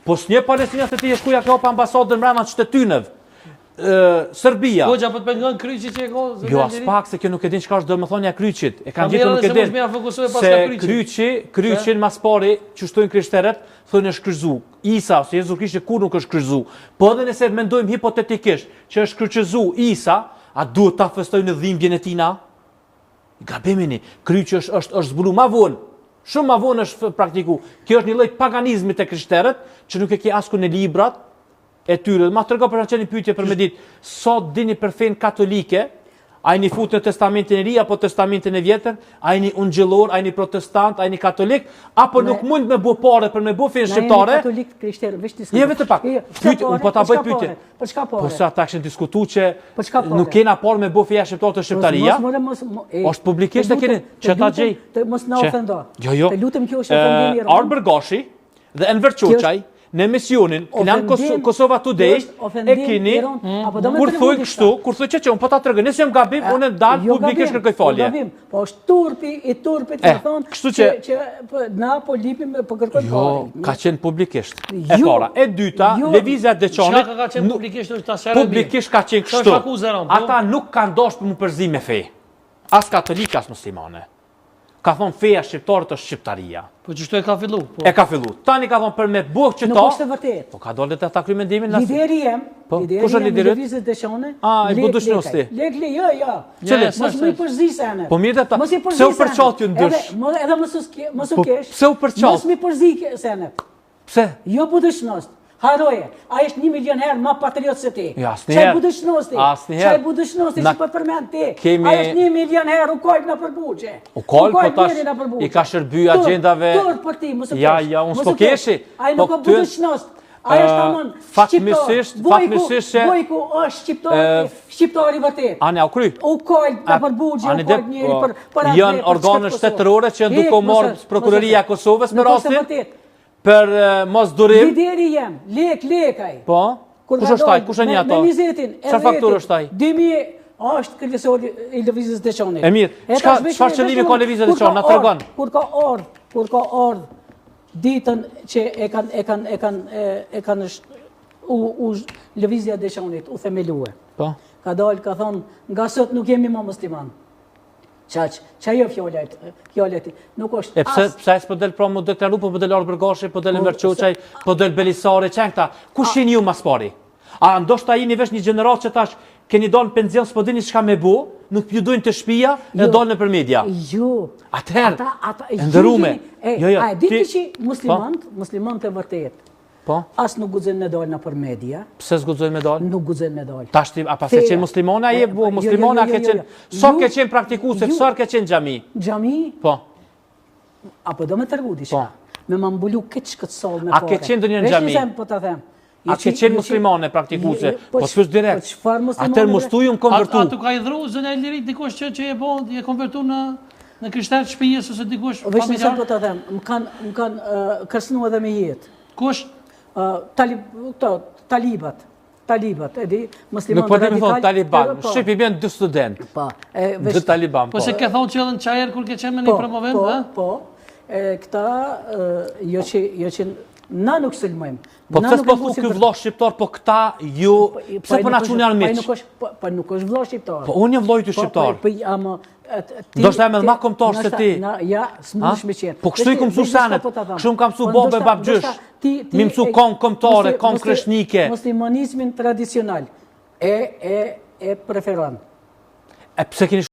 Po s'nje Palestina se ti e shkuja kjo pa ambasadën mbrana qytetynëve. Serbia. Po apo të pengon kryqi që e ka? Jo, as pak se kjo nuk e din çka është domethënia e kryqit. E kanë gjetur nuk e din. Se kryqin mas pari që shtojnë krishterët, thonë është kryqëzu. Isa ose Jezu Krishti kur nuk është kryqëzu. Po edhe nëse mendojmë hipotetikisht që është kryqëzu Isa, a duhet ta festojnë në dhimbjen e tina? Gabimini, kryqi është zbulu ma vonë. Shumë ma vonë është praktiku. Kjo është një lloj paganizmi te krishterët që nuk e ke asku në librat e tyre. Ma tërgo për që një pyetje për me ditë, sot dini për fenë katolike, a i një fut në testamentin e ri, apo testamentin e vjetër, a i një ungjillor, a i një protestant, a i një katolik, apo nuk mund me bu pare për me bu fenë shqiptare. Katolik, krishterë, vishti Je vetë pak, unë po ta bëj pyetje. Për çka pare? Po sa ata kishin diskutu që nuk kena parë me bu feja shqiptare të Shqiptaria. Është publikisht e keni që ta gjej. Mos na ofendo. Jo. Të lutem kjo është ofendim i rëndë. Arber Gashi dhe Enver Çoçaj në emisionin Klan Kosova Today e keni kur thuj kështu, kur thuj që unë po ta tregoj, nëse jam gabim, unë dal publikisht kërkoj falje. Po është turpi të thonë që na po lipim po kërkoj falje. Jo, ka qenë publikisht. E para, e dyta, lëvizja e Deçanit. Çka ka qenë publikisht është ta shërbi. Publikisht ka qenë kështu. Ata nuk kanë dashur për më përzi me fe. As katolik as muslimane. Ka thonë feja shqiptare të Shqiptaria. Po çështoj ka fillu. E ka fillu. Tani ka thonë për me buh që Nuk është e vërtet. Po ka dalë të ta kryej mendimin na. Lideri jem. Kush është lideri? Lëvizjes Deçane. I budushnosti. Jo. Mos më përzisën. Po mirë ata. Pse u përçat ju ndysh? Edhe mos u kesh. Pse u përçat? Mos më përzisën. Pse? Jo budushnost. Haroje, a është 1 milion herë ma patriot se ti. Asnjëherë. Çaj budushnosti. Çaj budushnosti që po përmend ti. A është 1 milion herë u kol në përbuçe. U kol po tash i ka shërby agjendave. Tur për ti, mos e kesh. Ja, unë s'po keshi. Ai nuk ka budushnost. Ai është tamam. Fatmirësisht se Bojku është shqiptar i vërtet. Ani u kry. U kol në përbuçe, u kol njëri për janë organe shtetërore që janë duke marrë prokuroria e Kosovës për rastin. Për mos durim. Lideri jem, lekaj. Po? Kush është ai? Kush janë ato? Me Nizetin. Çfarë fakturë është ai? 2000 është kryesori i lëvizjes Deçanit. E mirë. Çfarë qëllimi ka lëvizja Deçanit? Na tregon. Kur ka ardh ditën që e kanë u lëvizja Deçanit, u themelue. Po. Ka dalë ka thonë nga sot nuk jemi më musliman. Qa jo fjallet, nuk është as... E pse s'po del pra mu deklaru, po del Arber Gashi, po del Enver Çoçaj, po del Belisari, që këta? Kush jeni ju mas pari? A ndoshta jeni vesh një gjenerat që tash keni dalë në penzion, s'po dini çka me bu, nuk ju dojnë të shtëpia e dalë nëpër media. Jo. Atëherë, ndërume. A e diti që muslimant e vërtet, po? As nuk guxojnë me dalë nëpër media. Pse s'guxojnë me dalë? Nuk guxojnë me dalë. Tash ti a pas e qenë muslimane ai muslimane ke qenë. Sa ke qenë praktikuese, sa ke qenë xhami? Xhami? Po. Apo do me tregu diçka. Me ma mbulu këtë shkëtësall me fare. A ke qenë ndonjë në xhami? Po ta them. A ke qenë muslimane praktikuese? Po s'është direkt. Atëherë mos tu ju konvertu. Atu ka i dhru zëna Iliri dikush që e konvertu në krishterë shtëpisë ose dikush familjar? Vetëm po ta them, më kanë kërcënuar edhe me jetë. Kush? Talibat, e di, musliman nuk po të me thonë Taliban, shqipi bjen 2 studentë, 2 Taliban. Po se ke thonë që edhe në qajer kur ke qenë me një promovim, ha? Po, këta, jo që na nuk sulmojmë. Po pëse s'po thu ky vëlla shqiptar, po këta ju, pëse po na qunë janë miq? Po nuk është vëlla shqiptar. Po unë jam vëllai ty shqiptar. Do shta e me ma komtar se ti. Ja, s'mundesh me qenë. Po kështu i ku mësu senet, kështu më ka mësu babë e babgjysh, mi mësu kong komtare, kong kreshnike. Muslimanizmin tradicional e preferon. E pse keni